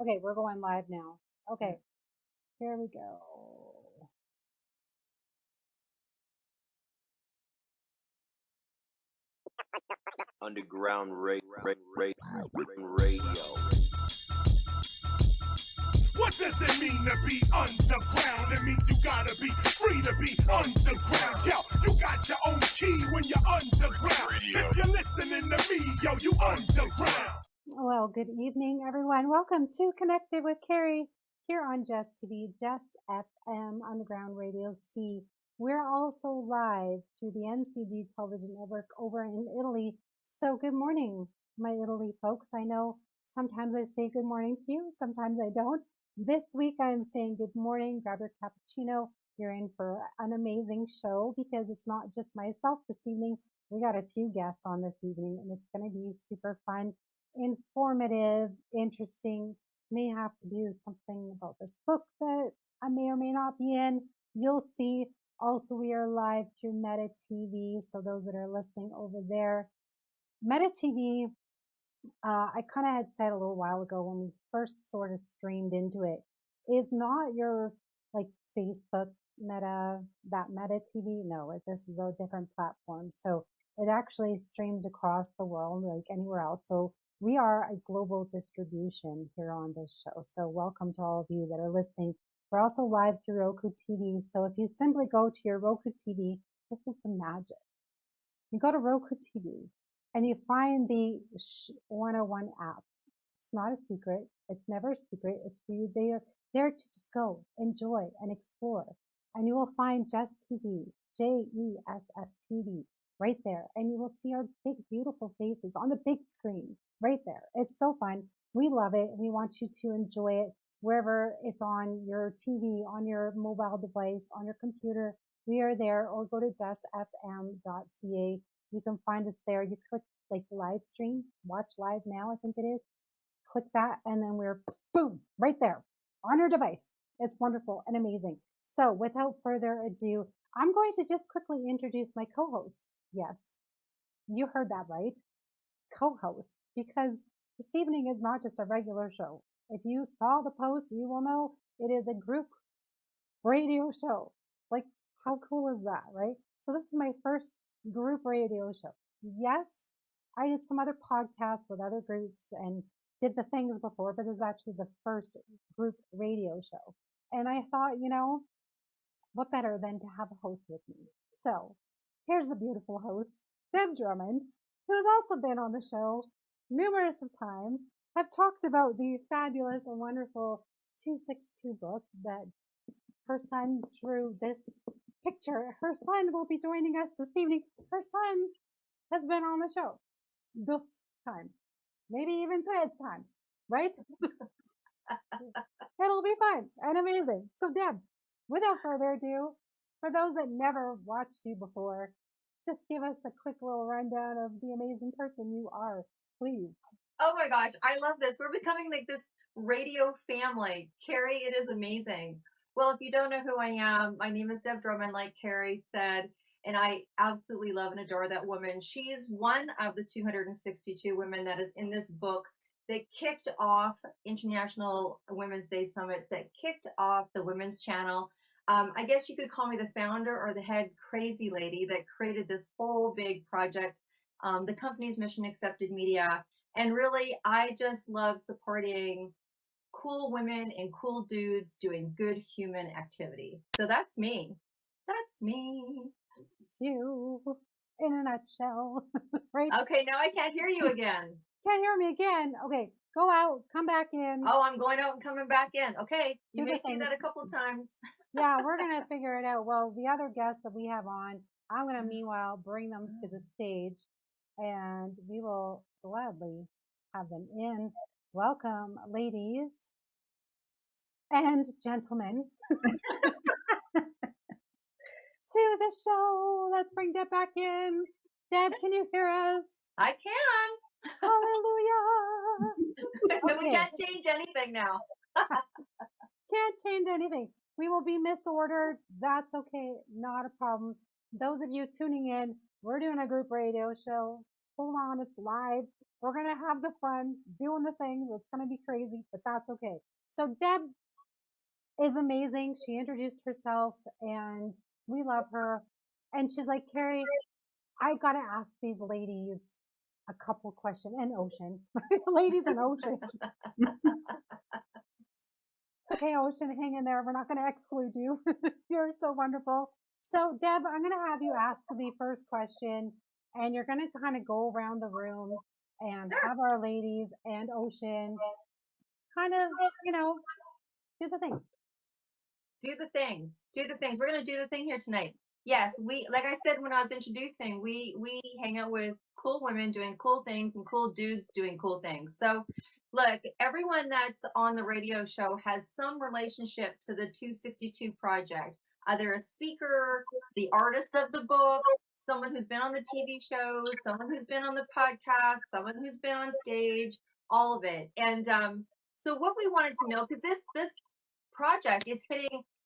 Okay, we're going live now. Okay, here we go. Underground radio. What does it mean to be underground? It means you gotta be free to be underground. Yo, you got your own key when you're underground. If you're listening to me, yo, you underground. Well, good evening, everyone. Welcome to Connected with Cari here on Jess TV, Jess FM Underground Radio C. We're also live through the NCG television network over in Italy. So good morning, my Italy folks. I know sometimes I say good morning to you, sometimes I don't. This week I'm saying good morning, grab your cappuccino. You're in for an amazing show because it's not just myself this evening. We got a few guests on this evening and it's going to be super fun, informative, interesting. May have to do something about this book that I may or may not be in. You'll see. Also, we are live through Meta TV. So those that are listening over there, Meta TV, I kind of had said a little while ago when we first sort of streamed into it, is not your like Facebook Meta, that Meta TV. No, this is a different platform. So it actually streams across the world like anywhere else. So we are a global distribution here on this show. So welcome to all of you that are listening. We're also live through Roku TV. So if you simply go to your Roku TV, this is the magic. You go to Roku TV and you find the 101 app. It's not a secret. It's never a secret. It's for you there to just go, enjoy, and explore. And you will find Jess TV, Jess TV, right there. And you will see our big, beautiful faces on the big screen right there. It's so fun. We love it. We want you to enjoy it wherever it's on your TV, on your mobile device, on your computer. We are there, or go to jessfm.ca. You can find us there. You click like live stream, watch live now, I think it is. Click that, and then we're boom, right there on your device. It's wonderful and amazing. So without further ado, I'm going to just quickly introduce my co-host. Yes, you heard that right. Co-host, because this evening is not just a regular show. If you saw the post, you will know it is a group radio show. Like, how cool is that, right? So this is my first group radio show. Yes, I did some other podcasts with other groups and did the things before, but this is actually the first group radio show. And I thought, what better than to have a host with me? So here's the beautiful host, Deb Drummond, who has also been on the show numerous of times, have talked about the fabulous and wonderful 262 book that her son drew this picture. Her son will be joining us this evening. Her son has been on the show this time, maybe even 3 times, right? It'll be fun and amazing. So Deb, without further ado, for those that never watched you before, just give us a quick little rundown of the amazing person you are, please. Oh my gosh, I love this. We're becoming like this radio family. Cari, it is amazing. Well, if you don't know who I am, my name is Deb Drummond, like Cari said, and I absolutely love and adore that woman. She's one of the 262 women that is in this book that kicked off International Women's Day Summits, that kicked off the Women's Channel. I guess you could call me the founder or the head crazy lady that created this whole big project. The company's Mission Accepted Media. And really, I just love supporting cool women and cool dudes doing good human activity. So that's me. That's me. It's you in a nutshell, right? Okay, now I can't hear you again. Can't hear me again. Okay, go out, come back in. Oh, I'm going out and coming back in. Okay, you may see that a couple times. Yeah, we're going to figure it out. Well, the other guests that we have on, I'm going to meanwhile bring them to the stage and we will gladly have them in. Welcome, ladies and gentlemen, to the show. Let's bring Deb back in. Deb, can you hear us? I can. Hallelujah. Okay. We can't change anything now. Can't change anything. We will be misordered. That's okay. Not a problem. Those of you tuning in, we're doing a group radio show. hold on, it's live. We're going to have the fun doing the things. It's going to be crazy, but that's okay. So Deb is amazing. She introduced herself and we love her. And she's like, Cari, I got to ask these ladies a couple questions, and Ocean, ladies and Ocean. It's okay, Ocean, hang in there. We're not going to exclude you. You're so wonderful. So, Deb, I'm going to have you ask the first question, and you're going to kind of go around the room and have our ladies and Ocean kind of, do the things. Do the things. Do the things. We're going to do the thing here tonight. Yes, we, like I said when I was introducing, we hang out with cool women doing cool things and cool dudes doing cool things. So look, everyone that's on the radio show has some relationship to the 262 project, either a speaker, the artist of the book, someone who's been on the TV shows, someone who's been on the podcast, someone who's been on stage, all of it. And so what we wanted to know, because this project is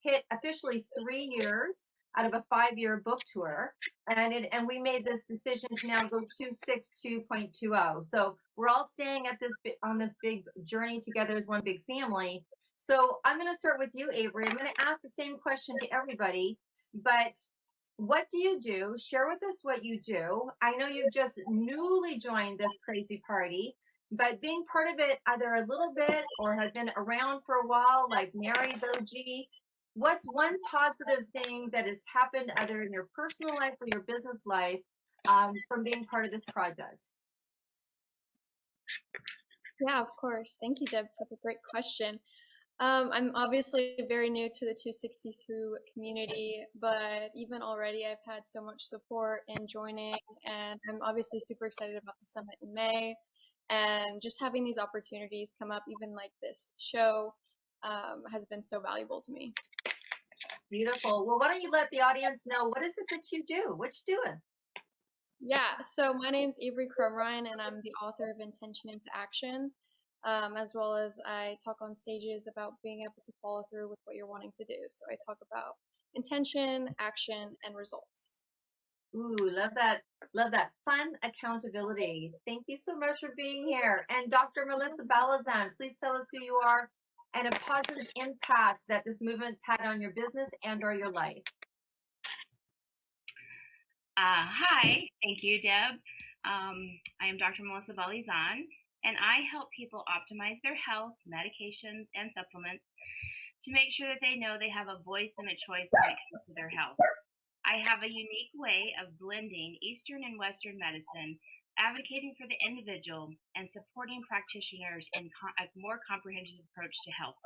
hit officially 3 years out of a 5-year book tour, and we made this decision to now go 262.20. So we're all staying at on this big journey together as one big family. So I'm going to start with you, Avery. I'm going to ask the same question to everybody, but what do you do? Share with us what you do. I know you've just newly joined this crazy party, but being part of it either a little bit or have been around for a while, like Mary's OG, what's one positive thing that has happened either in your personal life or your business life from being part of this project? Yeah, of course. Thank you, Deb, for the great question. I'm obviously very new to the 262 community, but even already I've had so much support in joining, and I'm obviously super excited about the summit in May, and just having these opportunities come up, even like this show, has been so valuable to me. Beautiful. Well, why don't you let the audience know, what is it that you do? What you doing? Yeah, so my name's Avery Crumrine, and I'm the author of Intention into Action, as well as I talk on stages about being able to follow through with what you're wanting to do. So I talk about intention, action, and results. Ooh, love that. Love that. Fun accountability. Thank you so much for being here. And Dr. Melissa Balazan, please tell us who you are and a positive impact that this movement's had on your business and or your life. Hi, thank you, Deb. I am Dr. Melissa Balazan, and I help people optimize their health, medications, and supplements to make sure that they know they have a voice and a choice when it comes to their health. I have a unique way of blending Eastern and Western medicine, advocating for the individual, and supporting practitioners in a more comprehensive approach to health.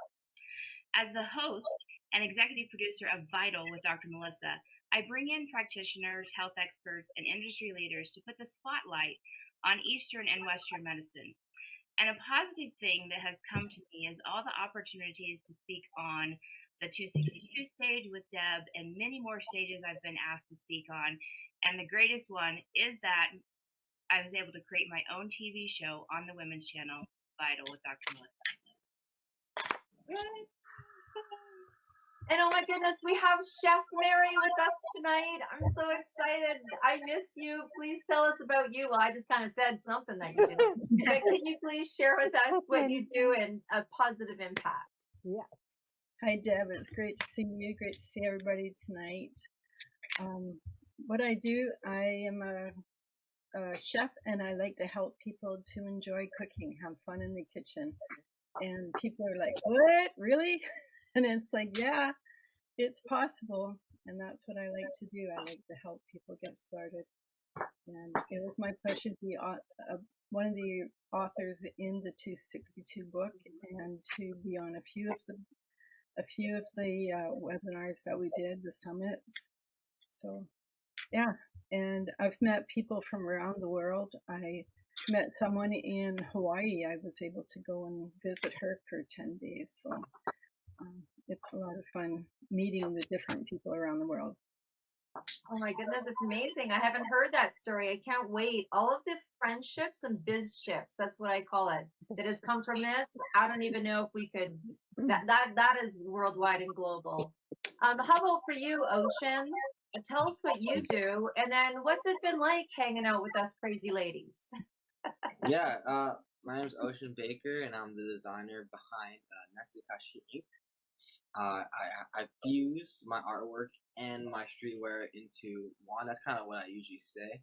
As the host and executive producer of Vital with Dr. Melissa, I bring in practitioners, health experts, and industry leaders to put the spotlight on Eastern and Western medicine. And a positive thing that has come to me is all the opportunities to speak on the 262 stage with Deb and many more stages I've been asked to speak on. And the greatest one is that I was able to create my own TV show on the Women's Channel, Vital with Dr. Melissa. And oh my goodness, we have Chef Mary with us tonight. I'm so excited. I miss you. Please tell us about you. Well, I just kind of said something that you do. But can you please share with us what you do and a positive impact? Yeah. Hi, Deb. It's great to see you. Great to see everybody tonight. What I do, I am a chef, and I like to help people to enjoy cooking, have fun in the kitchen. And people are like, what? Really? And it's like, yeah, it's possible. And that's what I like to do. I like to help people get started. And it was my pleasure to be one of the authors in the 262 book and to be on a few of the webinars that we did, the summits. So, yeah. And I've met people from around the world. I met someone in Hawaii. I was able to go and visit her for 10 days. So it's a lot of fun meeting the different people around the world. Oh my goodness, it's amazing. I haven't heard that story. I can't wait. All of the friendships and biz ships, that's what I call it, that has come from this. I don't even know if we could, that is worldwide and global. How about for you, Ocean? tell us what you do, and then what's it been like hanging out with us crazy ladies? Yeah, my name's Ocean Baker, and I'm the designer behind Natsukashi Ink. I fused my artwork and my streetwear into one. That's kind of what I usually say.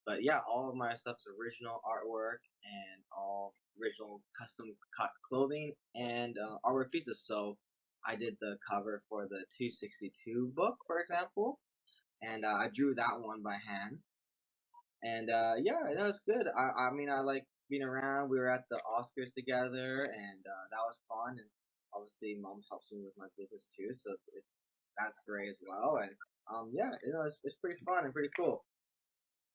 But yeah, all of my stuff's original artwork and all original custom cut clothing and artwork pieces. So I did the cover for the 262 book, for example, and I drew that one by hand. And yeah, it was good. I mean, I like being around. We were at the Oscars together, and that was fun. And obviously, mom helps me with my business too, so that's great as well. And yeah, it's pretty fun and pretty cool.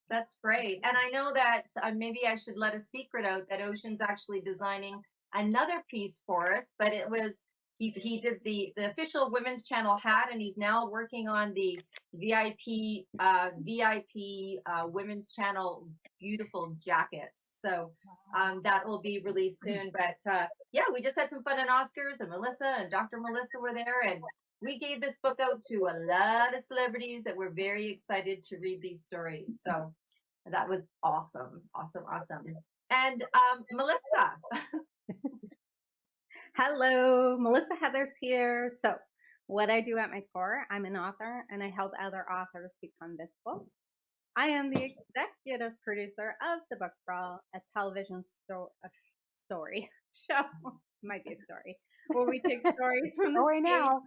That's great. And I know that maybe I should let a secret out that Ocean's actually designing another piece for us, but it was he did the official women's channel hat, and he's now working on the VIP women's channel beautiful jackets. So that will be released soon. But yeah, we just had some fun in Oscars, and Melissa and Dr. Melissa were there, and we gave this book out to a lot of celebrities that were very excited to read these stories. So that was awesome, awesome, awesome. And Melissa. Hello, Melissa Heathers here. So, what I do at my core, I'm an author and I help other authors become visible. I am the executive producer of The Book Crawl, a television story show, might be a story, where we take stories from the story now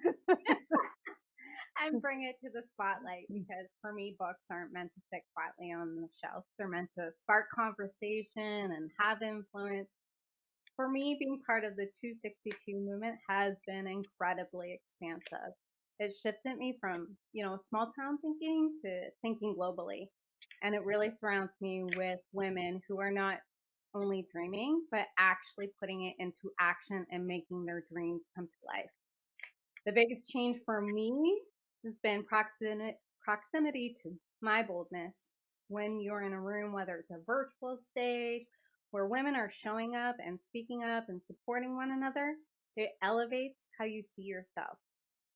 and bring it to the spotlight, because for me, books aren't meant to sit quietly on the shelf. They're meant to spark conversation and have influence. For me, being part of the 262 movement has been incredibly expansive. It shifted me from, small town thinking to thinking globally. And it really surrounds me with women who are not only dreaming, but actually putting it into action and making their dreams come to life. The biggest change for me has been proximity to my boldness. When you're in a room, whether it's a virtual stage, where women are showing up and speaking up and supporting one another, it elevates how you see yourself.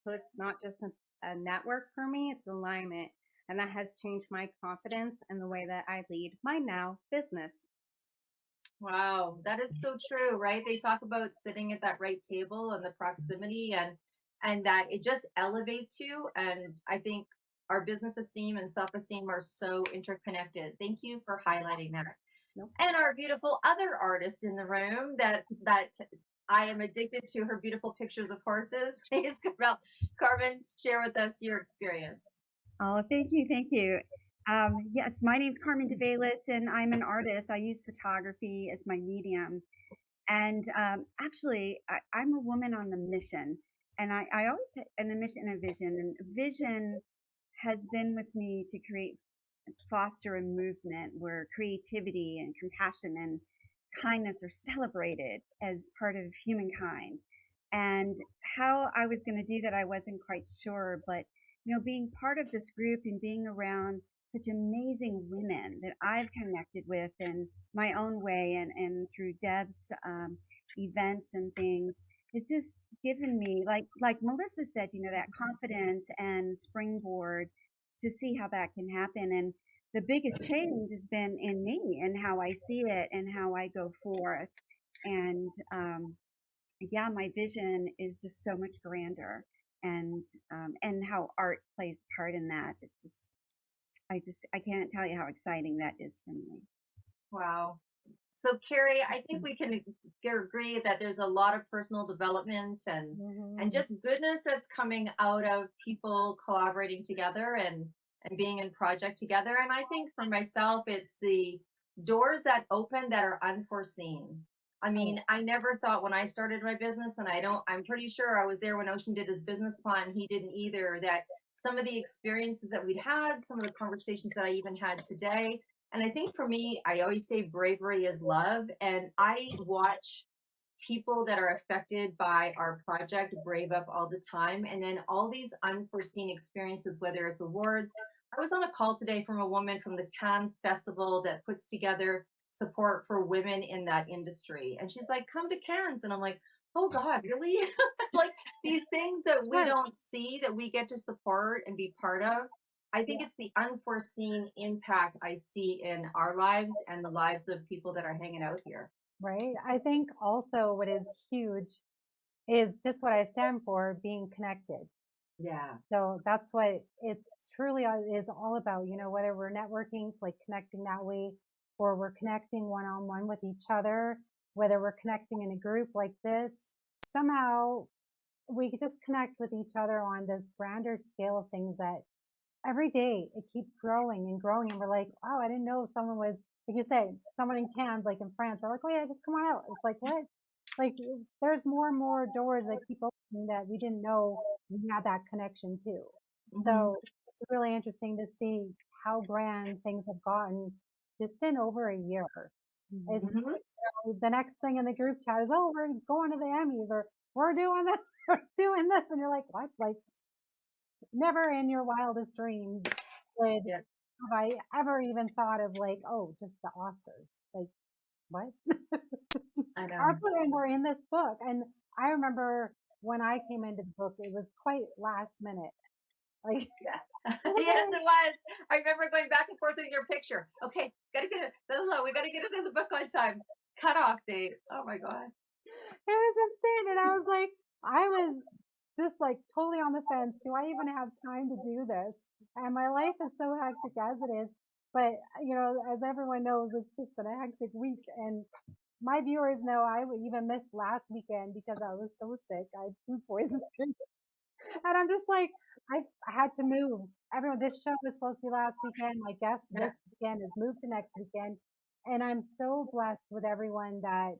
So it's not just a network for me, it's alignment. And that has changed my confidence and the way that I lead my now business. Wow, that is so true, right? They talk about sitting at that right table and the proximity and that it just elevates you. And I think our business esteem and self-esteem are so interconnected. Thank you for highlighting that. Nope. And our beautiful other artist in the room that I am addicted to her beautiful pictures of horses. Please, Carmen, share with us your experience. Oh, thank you. Thank you. Yes, my name's Carmen DeValis, and I'm an artist. I use photography as my medium. And actually, I'm a woman on a mission. And I always had a mission and a vision. And vision has been with me to foster a movement where creativity and compassion and kindness are celebrated as part of humankind. And how I was going to do that, I wasn't quite sure. But, being part of this group and being around such amazing women that I've connected with in my own way and through Deb's events and things, has just given me, like Melissa said, that confidence and springboard to see how that can happen. And the biggest change has been in me and how I see it and how I go forth. And yeah, my vision is just so much grander, and how art plays a part in that. It's just, I can't tell you how exciting that is for me. Wow. So, Cari, I think we can agree that there's a lot of personal development and just goodness that's coming out of people collaborating together and being in project together. And I think for myself, it's the doors that open that are unforeseen. I mean, I never thought when I started my business, and I'm pretty sure I was there when Ocean did his business plan. He didn't either. That some of the experiences that we'd had, some of the conversations that I even had today. And I think for me, I always say bravery is love. And I watch people that are affected by our project brave up all the time. And then all these unforeseen experiences, whether it's awards. I was on a call today from a woman from the Cannes Festival that puts together support for women in that industry. And she's like, come to Cannes. And I'm like, Oh God, really? Like these things that we Right. don't see that we get to support and be part of. I think Yeah. it's the unforeseen impact I see in our lives and the lives of people that are hanging out here. Right. I think also what is huge is just what I stand for, being connected. Yeah. So that's what it truly is all about, whether we're networking, like connecting that way, or we're connecting one on one with each other, whether we're connecting in a group like this, somehow we could just connect with each other on this grander scale of things that every day it keeps growing and growing. And we're like, wow, I didn't know someone was, like you say, someone in Cannes, like in France, are like, oh yeah, just come on out. It's like, what? Like there's more and more doors that keep opening that we didn't know we had that connection to. Hmm. So it's really interesting to see how grand things have gotten just in over a year. It's Hmm. the next thing in the group chat is, oh, we're going to the Emmys or we're doing this, or doing this. And you're like, what? Like never in your wildest dreams would Yeah. have I ever even thought of like, oh, just the Oscars. Like, what? I know. Our plan were in this book. And I remember when I came into the book, it was quite last minute. Like, Yeah. Yes, okay, it was. I remember going back and forth with your picture. Okay, gotta get it. No, we gotta get it in the book on time. Cutoff date. Oh my God. it was insane. And I was just like totally on the fence. Do I even have time to do this? And my life is so hectic as it is. But, as everyone knows, it's just been a hectic week. And my viewers know I would even missed last weekend because I was so sick. I had food poisoning. And I'm just like, I had to move. Everyone, this show was supposed to be last weekend. My guest Yeah. this weekend is moved to next weekend. And I'm so blessed with everyone that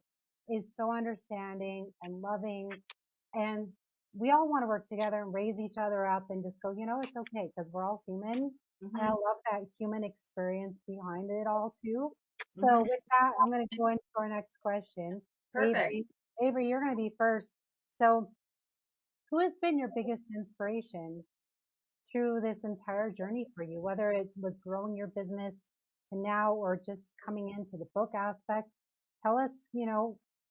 is so understanding and loving. And we all want to work together and raise each other up and just go, it's okay because we're all human. And I Hmm. love that human experience behind it all too. So Hmm. with that, I'm going to go into our next question. Perfect. Avery, you're going to be first. So who has been your biggest inspiration through this entire journey for you, whether it was growing your business to now or just coming into the book aspect? Tell us,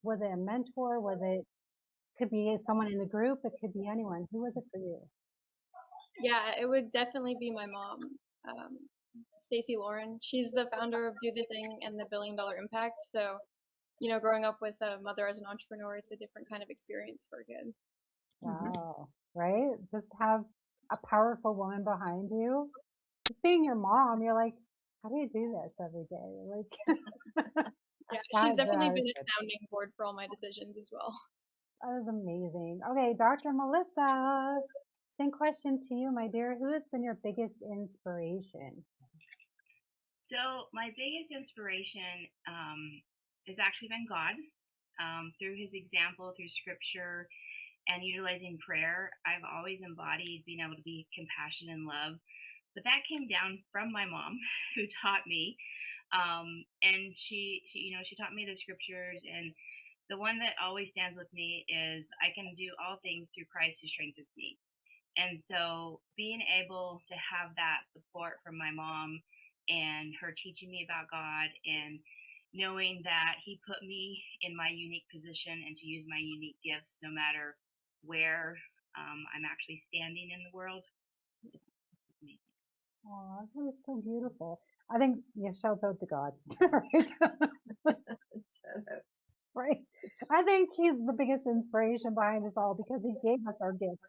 was it a mentor? Was it, could be someone in the group, it could be anyone. Who was it for you? Yeah, it would definitely be my mom, um, Stacy Lauren. She's the founder of Do the Thing and the Billion Dollar Impact. So, growing up with a mother as an entrepreneur, it's a different kind of experience for a kid. Wow, right? Just have a powerful woman behind you. Just being your mom, you're like, how do you do this every day? Like, Yeah, she's that definitely is been a good. sounding board for all my decisions as well. That is amazing. Okay, Dr. Melissa, same question to you, my dear. Who has been your biggest inspiration? So my biggest inspiration has actually been God. Through His example, through Scripture, and utilizing prayer, I've always embodied being able to be compassion and love. But that came down from my mom, who taught me, and she taught me the Scriptures, and the one that always stands with me is, I can do all things through Christ who strengthens me. And so being able to have that support from my mom and her teaching me about God and knowing that He put me in my unique position and to use my unique gifts no matter where I'm actually standing in the world. It's amazing. Oh, that was so beautiful. I think, yeah, shouts out to God. Right? Right. I think He's the biggest inspiration behind us all because He gave us our gifts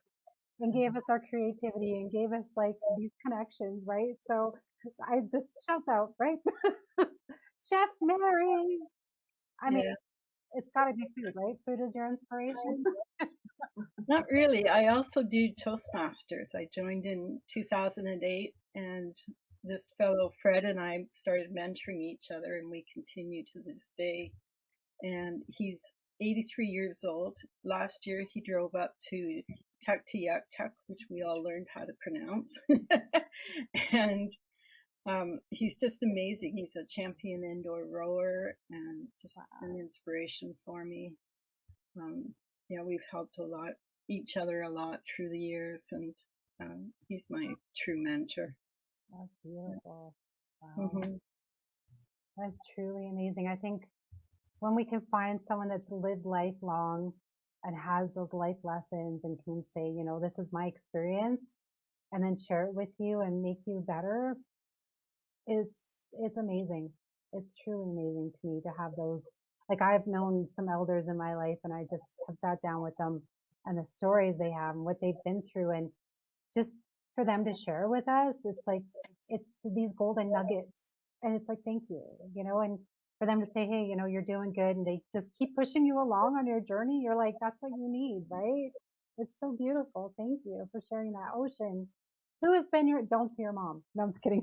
and gave us our creativity and gave us like these connections, right? So I just shouts out, right? Chef Mary. I mean, Yeah, it's got to be food, right? Food is your inspiration. not really. I also do Toastmasters. I joined in 2008, and this fellow Fred and I started mentoring each other, and we continue to this day. And he's 83 years old. Last year, he drove up to Tuktoyaktuk, which we all learned how to pronounce. And he's just amazing. He's a champion indoor rower and just an inspiration for me. Yeah, we've helped each other a lot through the years, and he's my true mentor. That's beautiful. Wow. Mm-hmm. That's truly amazing. I think when we can find someone that's lived life long and has those life lessons and can say, you know, this is my experience, and then share it with you and make you better. It's amazing. It's truly amazing to me to have those. Like, I've known some elders in my life, and I just have sat down with them and the stories they have and what they've been through, and just for them to share with us, it's like it's these golden nuggets, and it's like thank you, you know, and for them to say, hey, you know, you're doing good, and they just keep pushing you along on your journey. You're like, that's what you need, right? It's so beautiful. Thank you for sharing that. Ocean, who has been your? Don't say your mom. No, I'm just kidding.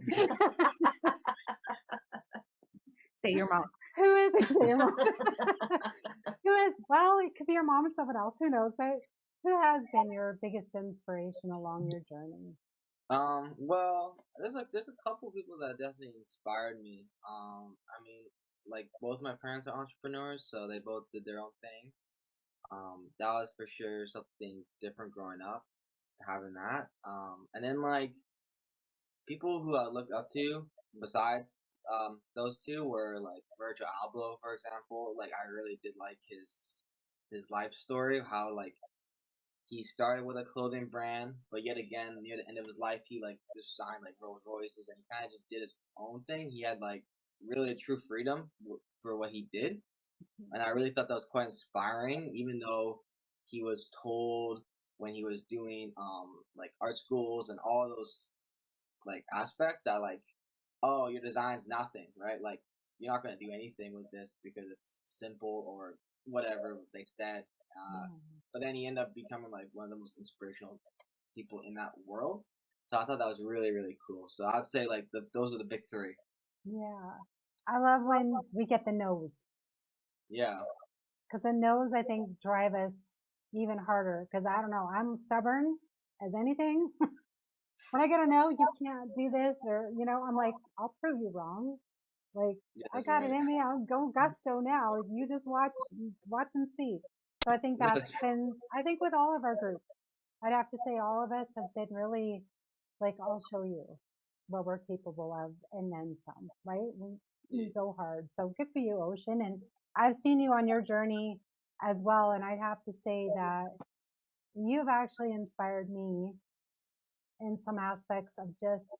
Say your mom. Who is say your mom? Who is? Well, it could be your mom and someone else. Who knows? But who has been your biggest inspiration along your journey? Well, there's a couple people that definitely inspired me. I mean, like both my parents are entrepreneurs, so they both did their own thing. That was for sure something different growing up, having that. And then like people who I looked up to besides those two were like Virgil Abloh, for example. Like I really did like his life story, how like he started with a clothing brand, but yet again near the end of his life he like just signed like Rolls Royces, and he kind of just did his own thing. He had like really a true freedom for what he did, and I really thought that was quite inspiring. Even though he was told when he was doing like art schools and all those like aspects that like, oh, your design's nothing, right? Like you're not gonna do anything with this because it's simple or whatever they said. But then he ended up becoming like one of the most inspirational people in that world. So I thought that was really really cool. So I'd say like those are the big three. Yeah, I love when we get the no's, Yeah. because the no's I think drive us even harder. Because I don't know, I'm stubborn as anything. When I get a no, you can't do this, or you know, I'm like, I'll prove you wrong. Like Yeah, I that's got it right. in me. I'll go gusto now. You just watch and see. So I think Yeah, that's been. I think with all of our groups, I'd have to say all of us have been really like, I'll show you what we're capable of, and then some. Right? We go hard. So good for you, Ocean. And I've seen you on your journey as well. And I'd have to say that you've actually inspired me in some aspects of just,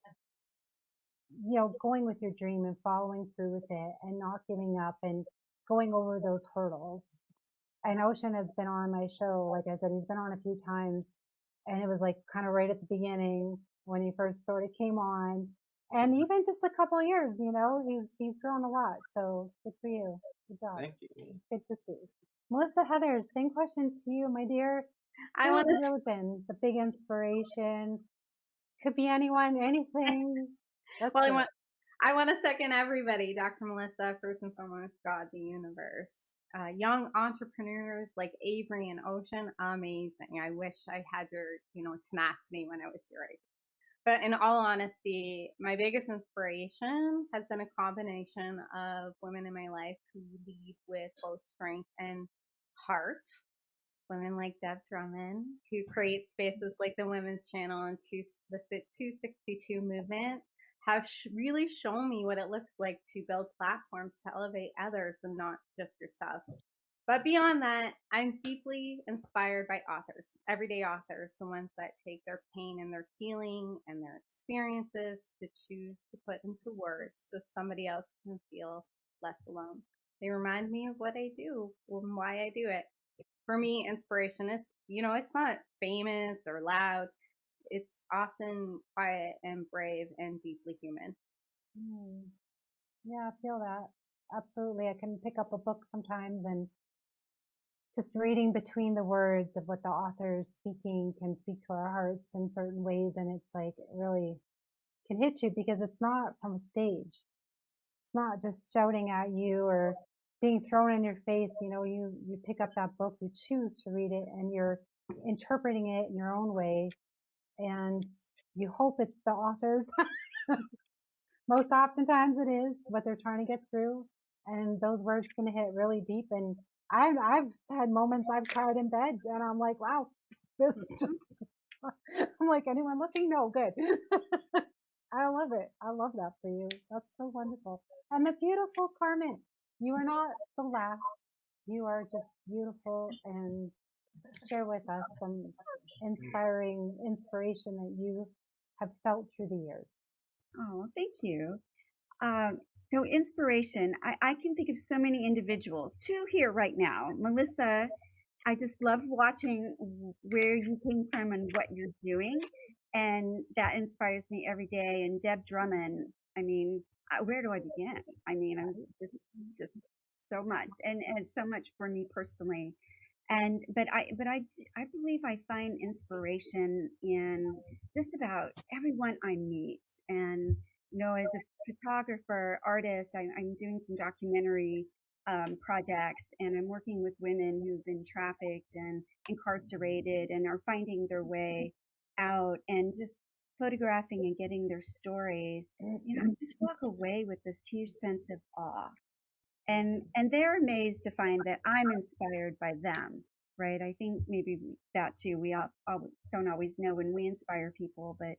you know, going with your dream and following through with it and not giving up and going over those hurdles. And Ocean has been on my show. Like I said, he's been on a few times, and it was like kind of right at the beginning when he first sort of came on. And even just a couple of years, you know, he's grown a lot. So good for you. Good job. thank you. It's good to see. Melissa Heather, same question to you, my dear. I Who want has to. really been the big inspiration? Could be anyone, anything. Let's Well, hear it. I want to second everybody. Dr. Melissa, first and foremost, God, the universe. Young entrepreneurs like Avery and Ocean, amazing. I wish I had your, tenacity when I was your age. But in all honesty, my biggest inspiration has been a combination of women in my life who lead with both strength and heart. Women like Deb Drummond, who create spaces like the Women's Channel and the 262 movement, have really shown me what it looks like to build platforms to elevate others and not just yourself. But beyond that, I'm deeply inspired by authors, everyday authors, the ones that take their pain and their healing and their experiences to choose to put into words so somebody else can feel less alone. They remind me of what I do and why I do it. For me, inspiration is, it's not famous or loud. It's often quiet and brave and deeply human. Yeah, I feel that. Absolutely. I can pick up a book sometimes and just reading between the words of what the author is speaking can speak to our hearts in certain ways. And it's like, it really can hit you because it's not from a stage. It's not just shouting at you or being thrown in your face. You know, you pick up that book, you choose to read it, and you're interpreting it in your own way. And you hope it's the author's. Most oftentimes it is what they're trying to get through. And those words can hit really deep. And I've had moments I've cried in bed and I'm like, wow, this is just, I'm like, anyone looking? No, good. I love it. I love that for you. That's so wonderful. And the beautiful Carmen, you are not the last. You are just beautiful and share with us some inspiration that you have felt through the years. Oh, thank you. Um, so inspiration, I can think of so many individuals, two here right now. Melissa, I just love watching where you came from and what you're doing. And that inspires me every day. And Deb Drummond, I mean, where do I begin? I mean, I'm just so much and so much for me personally. And I believe I find inspiration in just about everyone I meet. And as a photographer, artist, I'm doing some documentary projects, and I'm working with women who've been trafficked and incarcerated and are finding their way out, and just photographing and getting their stories. I just walk away with this huge sense of awe, and they're amazed to find that I'm inspired by them. Right? I think maybe that too. We all don't always know when we inspire people, but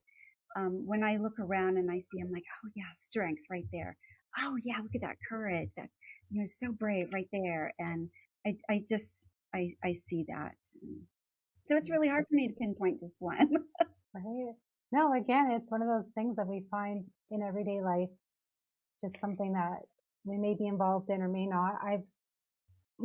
when I look around and I see, I'm like, oh yeah, strength right there. Oh yeah, look at that courage. That's so brave right there. And I just I see that. So it's really hard for me to pinpoint just one. Right? No, again, it's one of those things that we find in everyday life, just something that we may be involved in or may not.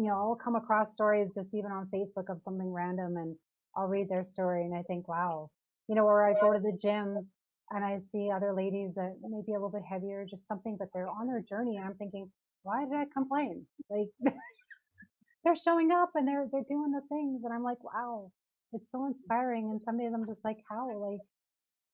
I'll come across stories just even on Facebook of something random, and I'll read their story and I think, wow, or I go to the gym and I see other ladies that may be a little bit heavier, just something, but they're on their journey. And I'm thinking, why did I complain? Like they're showing up and they're doing the things. And I'm like, wow, it's so inspiring. And some days I'm just like, how? Like,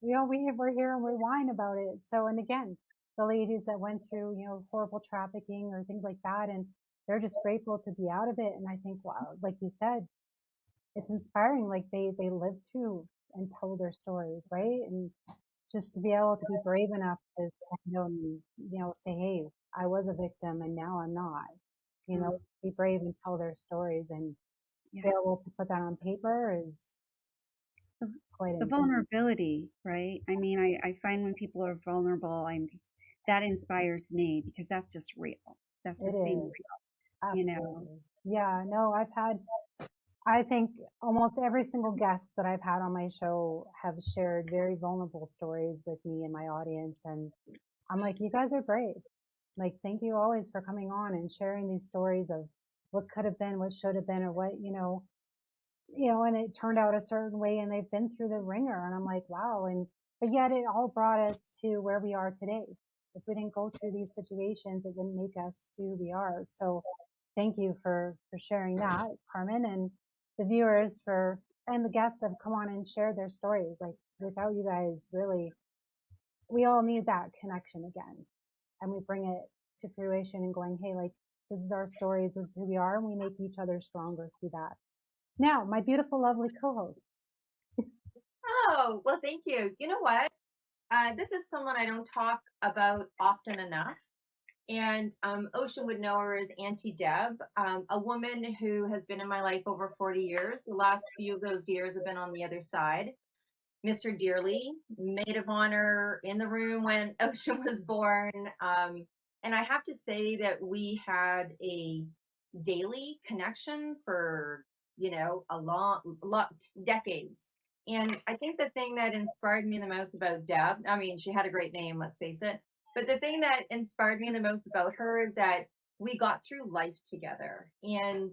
we're here and we whine about it. So, and again, the ladies that went through, horrible trafficking or things like that, and they're just grateful to be out of it. And I think, wow, like you said, it's inspiring. Like they lived through and told their stories, right? And just to be able to be brave enough to say, hey, I was a victim and now I'm not. Be brave and tell their stories, and to be able to put that on paper is quite the vulnerability, right? I mean, I find when people are vulnerable, that inspires me, because that's just real. That's just being real. Absolutely. Yeah, no, I think almost every single guest that I've had on my show have shared very vulnerable stories with me and my audience. And I'm like, you guys are brave. Like, thank you always for coming on and sharing these stories of what could have been, what should have been, or what, and it turned out a certain way and they've been through the ringer. And I'm like, wow. But yet it all brought us to where we are today. If we didn't go through these situations, it wouldn't make us to who we are. So thank you for sharing that, Carmen, and the viewers and the guests that have come on and shared their stories. Like, without you guys, really, we all need that connection again. And we bring it to fruition and going, hey, like, this is our stories, this is who we are, and we make each other stronger through that. Now, my beautiful, lovely co-host. Oh, well, thank you. You know what? This is someone I don't talk about often enough. And Ocean would know her as Auntie Deb, a woman who has been in my life over 40 years. The last few of those years have been on the other side. Miss her dearly, maid of honor in the room when Ocean was born. And I have to say that we had a daily connection for, a lot, decades. And I think the thing that inspired me the most about Deb, I mean, she had a great name, let's face it. But the thing that inspired me the most about her is that we got through life together. And,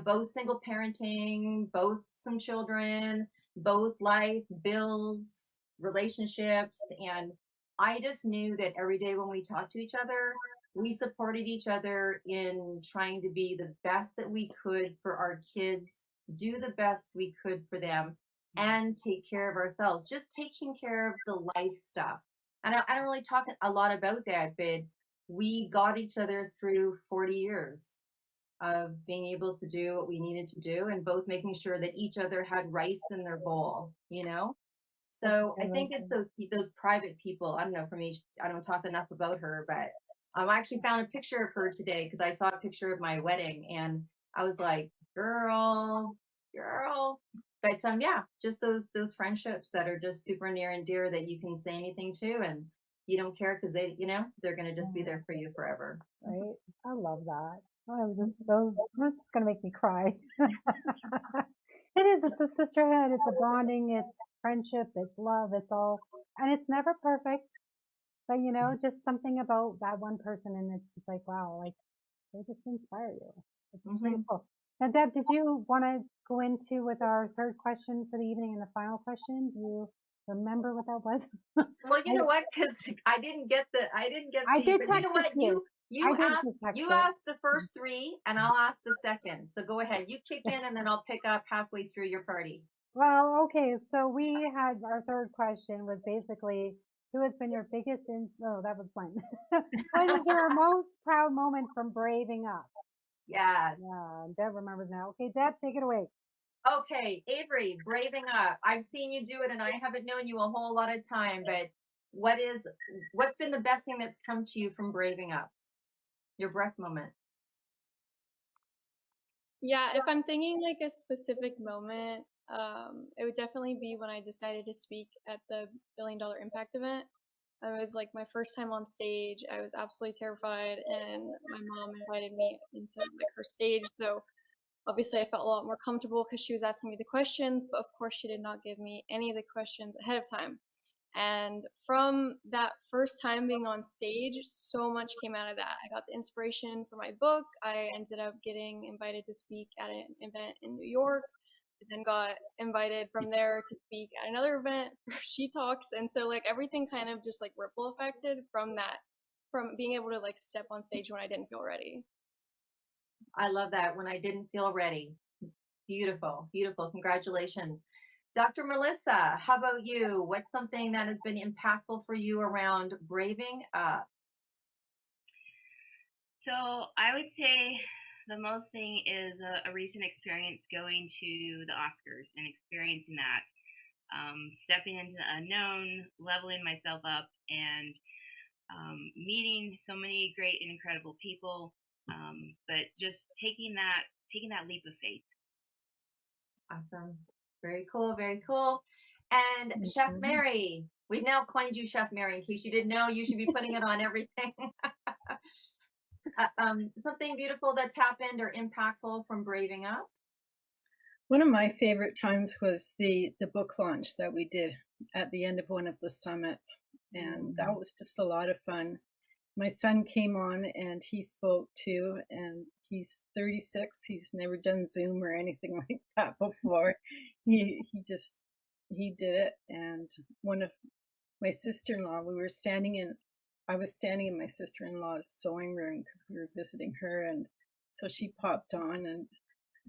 both single parenting, both some children, both life, bills, relationships. And I just knew that every day when we talked to each other, we supported each other in trying to be the best that we could for our kids, do the best we could for them, and take care of ourselves, just taking care of the life stuff. And I don't really talk a lot about that, but we got each other through 40 years of being able to do what we needed to do, and both making sure that each other had rice in their bowl, So I think it's those private people. I don't know, for me, I don't talk enough about her, but I actually found a picture of her today because I saw a picture of my wedding and I was like, girl. But yeah, just those friendships that are just super near and dear that you can say anything to and you don't care because they're gonna just be there for you forever. Right? I love that. That's just gonna make me cry. It is. It's a sisterhood. It's a bonding. It's friendship. It's love. It's all, and it's never perfect. But just something about that one person, and it's just like, wow, like they just inspire you. It's pretty cool. Now, Deb, did you want to go into with our third question for the evening and the final question? Do you remember what that was? Well, you know what? Because I didn't get the. I did But you know text it what? to you. You I did asked. just text You it. asked the first three, and I'll ask the second. So go ahead. You kick in, and then I'll pick up halfway through your party. Well, okay. So we had our third question was basically, who has been your biggest oh, that was one. What is your most proud moment from braving up? Yes. Yeah, Deb remembers now. Okay, Deb, take it away. Okay, Avery, braving up. I've seen you do it, and I haven't known you a whole lot of time. But what's been the best thing that's come to you from braving up? Your breast moment. Yeah, if I'm thinking like a specific moment, it would definitely be when I decided to speak at the $1 billion Impact event. It was like my first time on stage. I was absolutely terrified, and my mom invited me into like her stage. So obviously, I felt a lot more comfortable because she was asking me the questions. But of course, she did not give me any of the questions ahead of time. And from that first time being on stage, so much came out of that. I got the inspiration for my book. I ended up getting invited to speak at an event in New York. I then got invited from there to speak at another event for She Talks. And so like everything kind of just like ripple affected from that, from being able to like step on stage when I didn't feel ready. I love that. When I didn't feel ready. Beautiful, beautiful. Congratulations. Dr. Melissa, how about you? What's something that has been impactful for you around braving up? So I would say the most thing is a recent experience going to the Oscars and experiencing that, stepping into the unknown, leveling myself up, and meeting so many great and incredible people, but just taking that leap of faith. Awesome. Very cool. Very cool. And Chef Mary, we've now coined you Chef Mary. In case you didn't know, you should be putting it on everything. Something beautiful that's happened or impactful from braving up? One of my favorite times was the book launch that we did at the end of one of the summits, and that was just a lot of fun. My son came on and he spoke too, and he's 36. He's never done Zoom or anything like that before. He did it. And one of my sister-in-law, I was standing in my sister-in-law's sewing room because we were visiting her, and so she popped on, and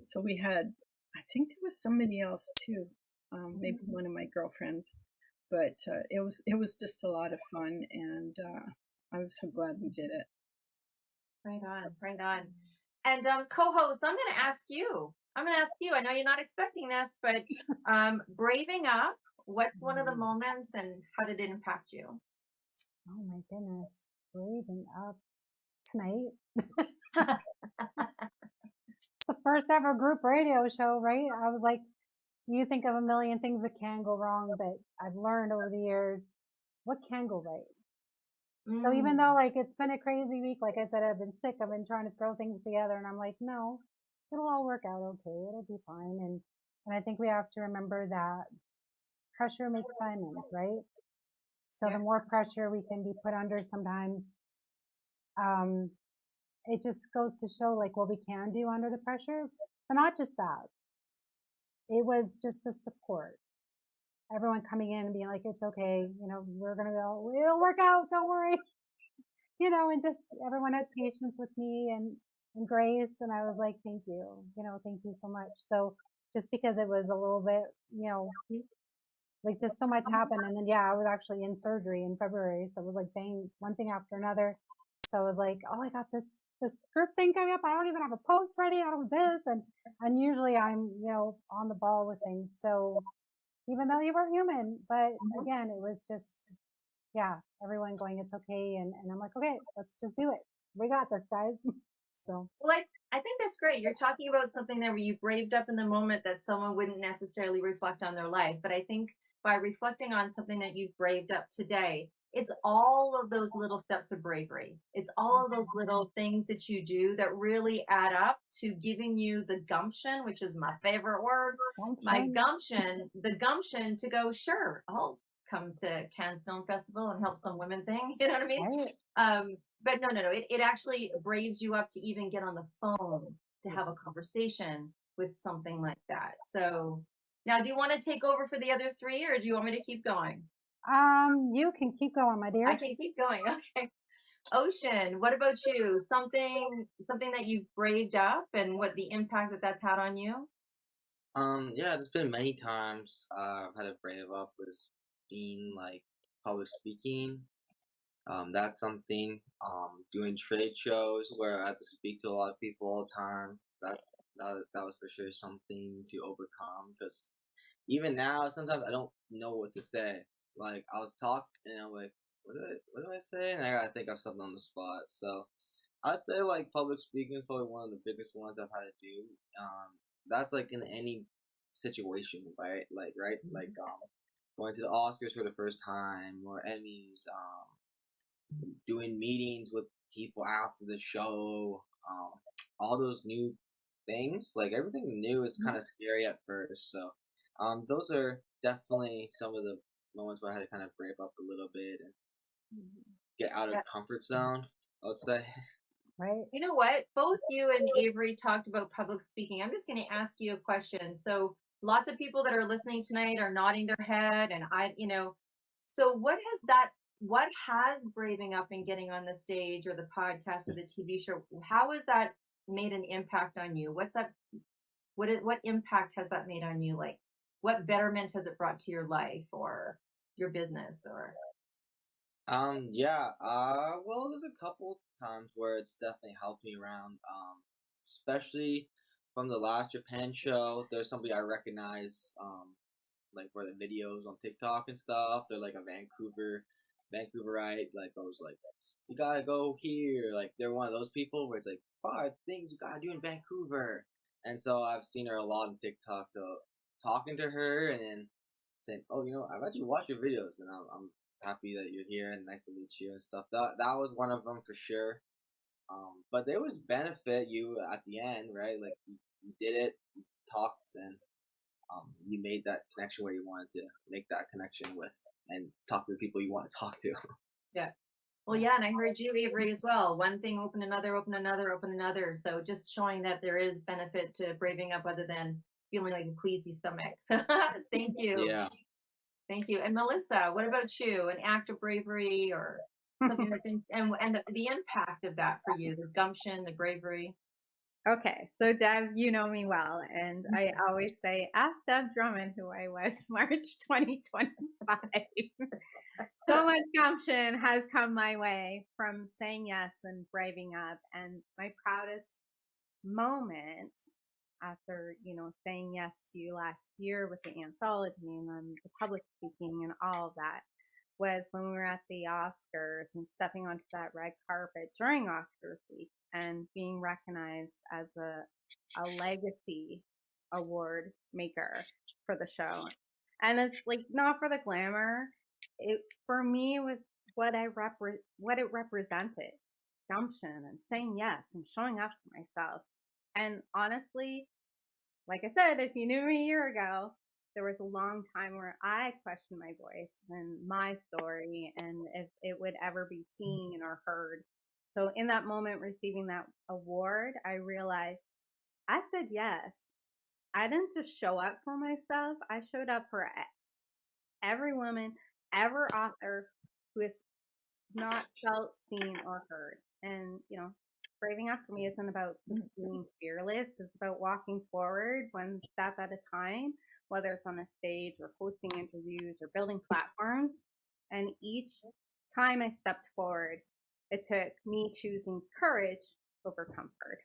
so we had, I think there was somebody else too, maybe one of my girlfriends, but it was just a lot of fun, and I was so glad we did it. Right on, right on. And co-host, I'm going to ask you. I know you're not expecting this, but braving up, what's one of the moments and how did it impact you? Oh my goodness. Braving up tonight. It's the first ever group radio show, right? I was like, you think of a million things that can go wrong, but I've learned over the years what can go right. So even though like it's been a crazy week, like I said, I've been sick, I've been trying to throw things together, and I'm like, no, it'll all work out okay. It'll be fine. And I think we have to remember that pressure makes diamonds, right? So the more pressure we can be put under sometimes, it just goes to show like what we can do under the pressure. But not just that. It was just the support. Everyone coming in and being like, it's okay, we're going to go, it'll work out, don't worry. And just everyone had patience with me and grace. And I was like, thank you, thank you so much. So just because it was a little bit, like just so much happened. And then, I was actually in surgery in February. So it was like bang, one thing after another. So I was like, oh, I got this group thing coming up. I don't even have a post ready. I don't have this. And usually I'm, on the ball with things. So even though you were human, but again, it was just, everyone going, it's okay. And I'm like, okay, let's just do it. We got this, guys. So. Well, I think that's great. You're talking about something there where you braved up in the moment that someone wouldn't necessarily reflect on their life. But I think by reflecting on something that you've braved up today, it's all of those little steps of bravery. It's all of those little things that you do that really add up to giving you the gumption, which is my favorite word. My gumption, the gumption to go, sure, I'll come to Cannes Film Festival and help some women thing. You know what I mean? Right. But no. It actually braves you up to even get on the phone to have a conversation with something like that. So now, do you want to take over for the other three, or do you want me to keep going? You can keep going, my dear. I can keep going. Okay. Ocean, what about you? Something that you've braved up and what the impact that's had on you? Yeah, there's been many times I've had to brave up with being like public speaking. That's something. Doing trade shows where I had to speak to a lot of people all the time. That was for sure something to overcome because even now sometimes I don't know what to say. Like I was talking and I'm like, what do I say? And I gotta think of something on the spot. So I'd say like public speaking is probably one of the biggest ones I've had to do. That's like in any situation, right? Like right, like going to the Oscars for the first time or Emmys, doing meetings with people after the show, all those new things. Like everything new is kind of scary at first. So, those are definitely some of the moments where I had to kind of brave up a little bit and get out of Yeah. comfort zone. I would say. Right. You know what? Both you and Avery talked about public speaking. I'm just going to ask you a question. So lots of people that are listening tonight are nodding their head, and so what has braving up and getting on the stage or the podcast or the TV show, how has that made an impact on you? What impact has that made on you? Like, what betterment has it brought to your life or your business or? Yeah. Well, there's a couple times where it's definitely helped me around. Especially from the last Japan show. There's somebody I recognize. Like for the videos on TikTok and stuff. They're like a Vancouverite. Like I was like, you gotta go here. Like they're one of those people where it's like 5 things you gotta do in Vancouver. And so I've seen her a lot on TikTok. So talking to her and then saying, oh, I've actually watched your videos and I'm happy that you're here and nice to meet you and stuff. That was one of them for sure. But there was benefit you at the end, right? Like you did it, you talked, and you made that connection where you wanted to make that connection with and talk to the people you want to talk to. Yeah. Well, yeah, and I heard you, Avery, as well. One thing open another, open another, open another. So just showing that there is benefit to braving up other than feeling like a queasy stomach. So thank you. Yeah. Thank you. And Melissa, what about you? An act of bravery or something that's and the impact of that for you, the gumption, the bravery. Okay, so Deb, you know me well, and I always say, ask Deb Drummond who I was March 2025. So much gumption has come my way from saying yes and braving up, and my proudest moment after, saying yes to you last year with the anthology and then the public speaking and all of that was when we were at the Oscars and stepping onto that red carpet during Oscars week and being recognized as a legacy award maker for the show. And it's like not for the glamour. For me, it was what it represented, gumption and saying yes and showing up for myself. And honestly, like I said, if you knew me a year ago, there was a long time where I questioned my voice and my story and if it would ever be seen or heard. So in that moment, receiving that award, I realized I said yes. I didn't just show up for myself. I showed up for every woman, every author who has not felt seen or heard. And, braving up for me isn't about being fearless. It's about walking forward one step at a time, whether it's on a stage or hosting interviews or building platforms. And each time I stepped forward, it took me choosing courage over comfort.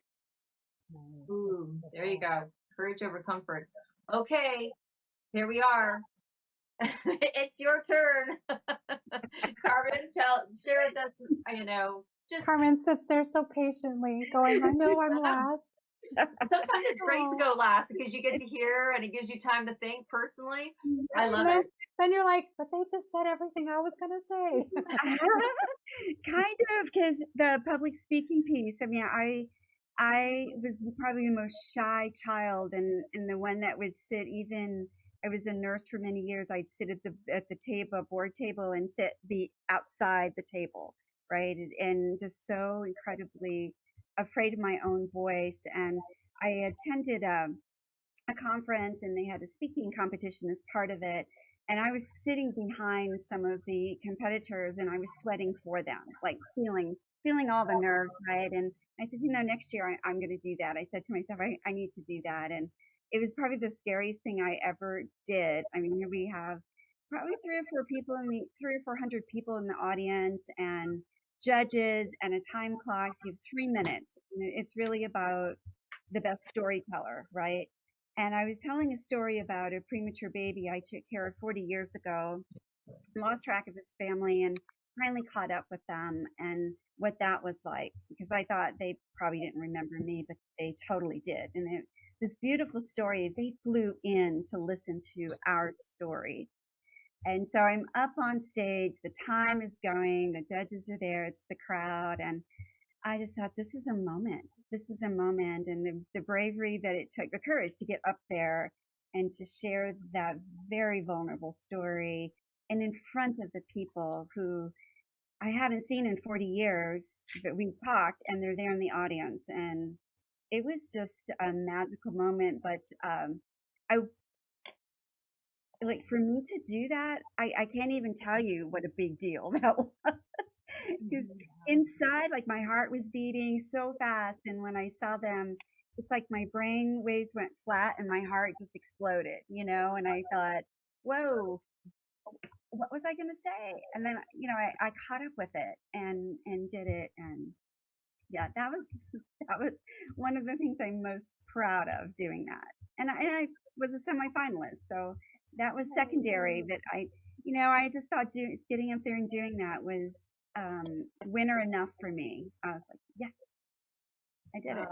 Ooh, there you go. Courage over comfort. Okay, here we are. It's your turn. Carmen, share with us, just Carmen sits there so patiently going, I know I'm last. Sometimes it's great to Oh. go last because you get to hear and it gives you time to think personally. I And love then, it. then you're like, but they just said everything I was gonna say. Kind of, because the public speaking piece. I mean, I was probably the most shy child, and the one that would sit. Even I was a nurse for many years. I'd sit at the table, board table, and be outside the table, right, and just so incredibly afraid of my own voice. And I attended a conference, and they had a speaking competition as part of it. And I was sitting behind some of the competitors, and I was sweating for them, like feeling all the nerves, right? And I said, next year I'm going to do that. I said to myself, I need to do that. And it was probably the scariest thing I ever did. I mean, we have probably 300 people in the audience, and judges, and a time clock. So you have 3 minutes. And it's really about the best storyteller, right? And I was telling a story about a premature baby I took care of 40 years ago, lost track of his family, and finally caught up with them, and what that was like, because I thought they probably didn't remember me, but they totally did. And this beautiful story, they flew in to listen to our story. And so I'm up on stage, the time is going, the judges are there, it's the crowd, and I just thought, this is a moment. This is a moment. And the bravery that it took, the courage to get up there and to share that very vulnerable story, and in front of the people who I hadn't seen in 40 years, but we talked, and they're there in the audience. And it was just a magical moment. But I like, for me to do that, I can't even tell you what a big deal that was. Because inside, like, my heart was beating so fast, and when I saw them, it's like my brain waves went flat and my heart just exploded, and I thought, whoa, what was I going to say? And then, I caught up with it and did it. And yeah, that was one of the things I'm most proud of, doing that. And I was a semifinalist, so that was secondary. But I just thought getting up there and doing that was winner enough for me. I was like, yes, I did it.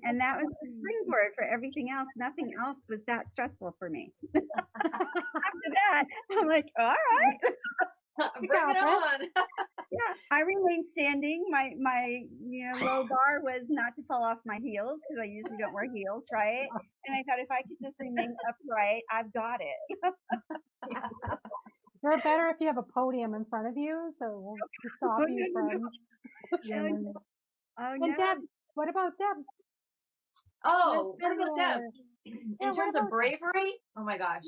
And that was the springboard for everything else. Nothing else was that stressful for me. After that, I'm like, all right. Bring it on. Yeah, I remained standing. My low bar was not to fall off my heels, because I usually don't wear heels, right? And I thought, if I could just remain upright, I've got it. You're better if you have a podium in front of you, so to stop you from. And Deb, what about Deb? Oh, what about Deb? Yeah, In what terms of about bravery, oh my gosh.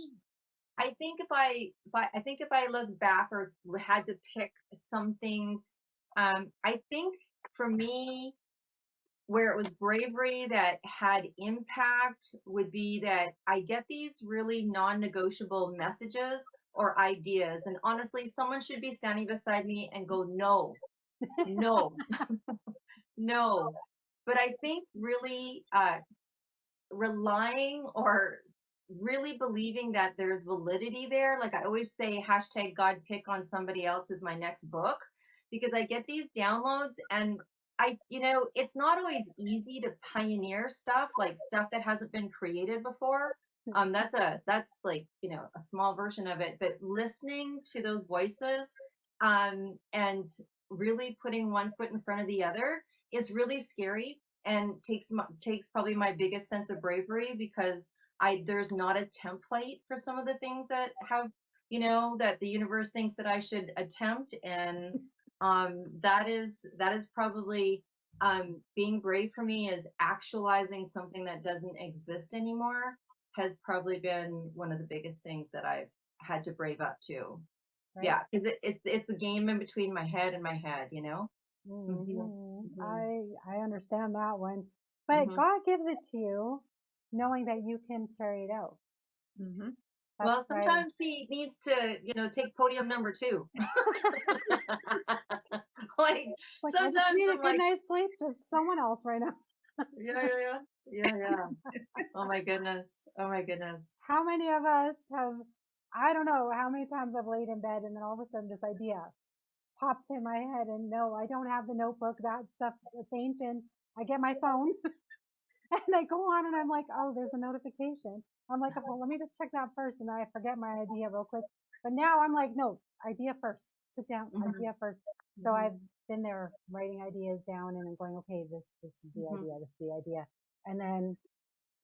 I think if I look back or had to pick some things, I think for me, where it was bravery that had impact would be that I get these really non-negotiable messages or ideas, and honestly, someone should be standing beside me and go, no, no, no. But I think really relying or really believing that there's validity there. Like I always say, hashtag God pick on somebody else is my next book, because I get these downloads, and it's not always easy to pioneer stuff, like stuff that hasn't been created before. That's like, a small version of it, but listening to those voices, and really putting one foot in front of the other is really scary, and takes probably my biggest sense of bravery, because there's not a template for some of the things that have, that the universe thinks that I should attempt. And that is probably being brave for me, is actualizing something that doesn't exist anymore, has probably been one of the biggest things that I've had to brave up to. Right? Yeah, because it's the game in between my head and my head, Mm-hmm. I understand that one, but God gives it to you, knowing that you can carry it out. Mm-hmm. Well, sometimes he needs to, take podium number 2. like sometimes I just need a good night's sleep. Just someone else right now. Yeah. Oh my goodness. How many of us have? I don't know how many times I've laid in bed, and then all of a sudden this idea pops in my head, and no, I don't have the notebook. That stuff, it's ancient. I get my phone, and and I go on and I'm like, oh, there's a notification. I'm like, well, let me just check that first. And then I forget my idea real quick. But now I'm like, no, idea first. Sit down, idea first. So I've been there writing ideas down and I'm going, okay, this is the idea, this is the idea. And then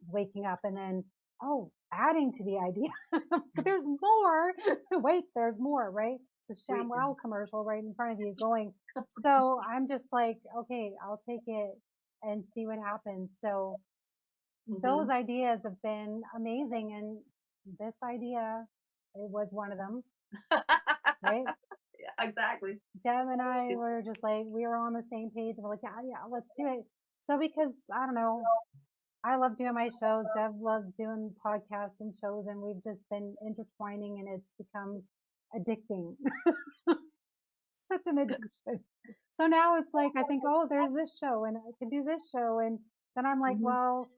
waking up and then, oh, adding to the idea. There's more. Wait, there's more, right? It's a ShamWow commercial right in front of you going. So I'm just like, okay, I'll take it and see what happens. So those ideas have been amazing. And this idea, it was one of them, right? Yeah, exactly. Deb and I were just like, we were on the same page. We're like, yeah, let's do it. So because, I don't know, I love doing my shows. Deb loves doing podcasts and shows, and we've just been intertwining, and it's become addicting. Such an addiction. So now it's like, I think, oh, there's this show, and I could do this show. And then I'm like, well,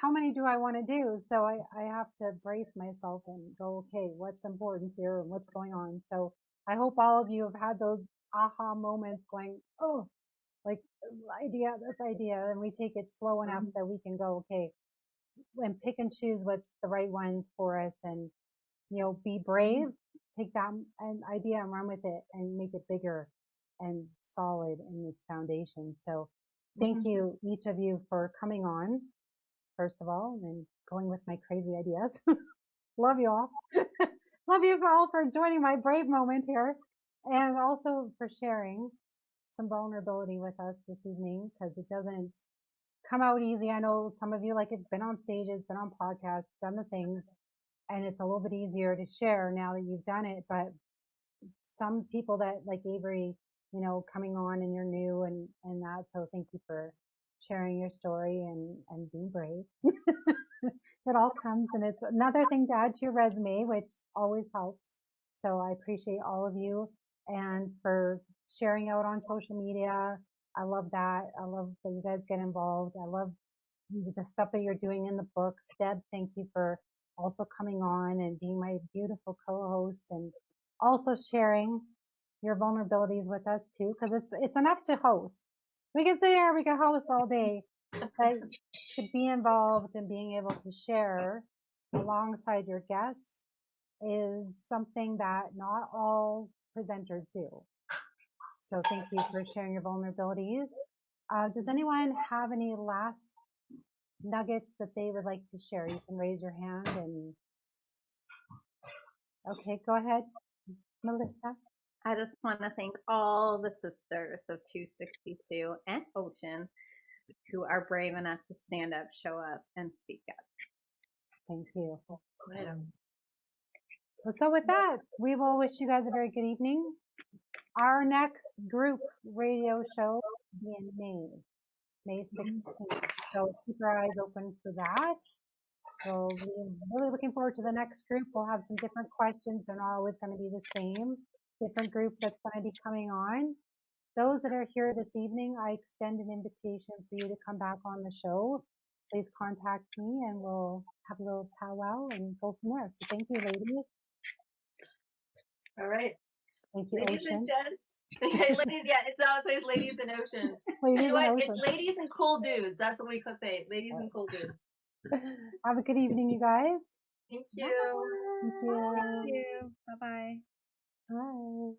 how many do I want to do? So I have to brace myself and go, okay, what's important here and what's going on? So I hope all of you have had those aha moments going, oh, like this idea, and we take it slow enough that we can go, okay, and pick and choose what's the right ones for us, and, you know, be brave, take that an idea and run with it and make it bigger and solid in its foundation. So thank you, each of you, for coming on, first of all, and going with my crazy ideas. Love you all. Love you all for joining my brave moment here, and also for sharing some vulnerability with us this evening, because it doesn't come out easy. I know some of you like have been on stages, been on podcasts, done the things, and it's a little bit easier to share now that you've done it. But some people that like Avery, you know, coming on and you're new and that. So thank you for sharing your story and being brave. It all comes, and it's another thing to add to your resume, which always helps. So I appreciate all of you, and for sharing out on social media. I love that. I love that you guys get involved. I love the stuff that you're doing in the books. Deb, thank you for also coming on and being my beautiful co-host, and also sharing your vulnerabilities with us too, because it's enough to host. We can sit here, we can host all day, but to be involved and being able to share alongside your guests is something that not all presenters do. So thank you for sharing your vulnerabilities. Does anyone have any last nuggets that they would like to share? You can raise your hand and, okay, go ahead, Melissa. I just want to thank all the sisters of 262 and Ocean who are brave enough to stand up, show up, and speak up. Thank you. So with that, we will wish you guys a very good evening. Our next group radio show will be in May 16th. So keep your eyes open for that. So we're really looking forward to the next group. We'll have some different questions. They're not always going to be the same. Different group that's going to be coming on. Those that are here this evening, I extend an invitation for you to come back on the show. Please contact me and we'll have a little powwow and go from there. So thank you, ladies. All right. Thank you, Ladies Ocean. and gents. Ladies, yeah, it's always ladies and oceans. Ladies You know and what? Ocean. It's ladies and cool dudes. That's what we could say. Ladies and cool dudes. Have a good evening, you guys. Thank you. Thank you. Thank you. Bye-bye. Bye.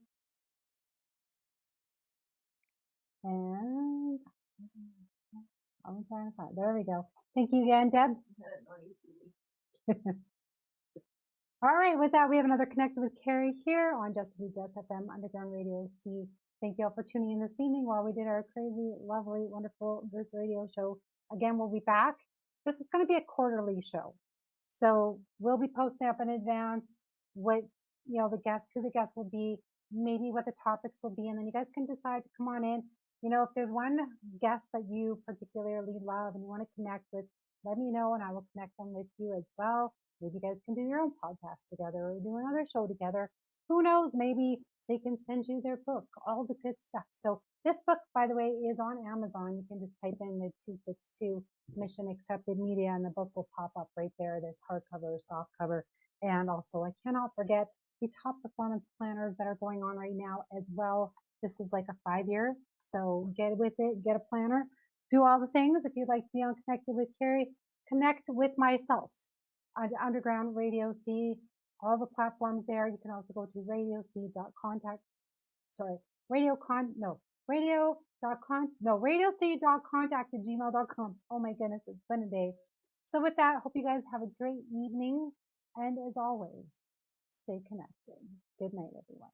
And I'm trying to find. There we go. Thank you again, Deb. All right, with that, we have another Connected with Cari here on Just to Be Jess FM Underground Radio C. Thank you all for tuning in this evening while we did our crazy, lovely, wonderful group radio show. Again, we'll be back. This is going to be a quarterly show. So we'll be posting up in advance what, you know, the guests, who the guests will be, maybe what the topics will be, and then you guys can decide to come on in. You know, if there's one guest that you particularly love and you want to connect with, let me know and I will connect them with you as well. Maybe you guys can do your own podcast together or do another show together. Who knows? Maybe they can send you their book, all the good stuff. So this book, by the way, is on Amazon. You can just type in the 262 Mission Accepted Media and the book will pop up right there. There's hardcover, softcover, and also I cannot forget the top performance planners that are going on right now as well. This is like a 5-year, so get with it, get a planner. do all the things. If you'd like to be on Connected with Cari, connect with myself on Underground Radio C, all the platforms there. You can also go to radioc.contact, sorry, radioc.contact@gmail.com. Oh my goodness, it's been a day. So with that, I hope you guys have a great evening. And as always, stay connected. Good night, everyone.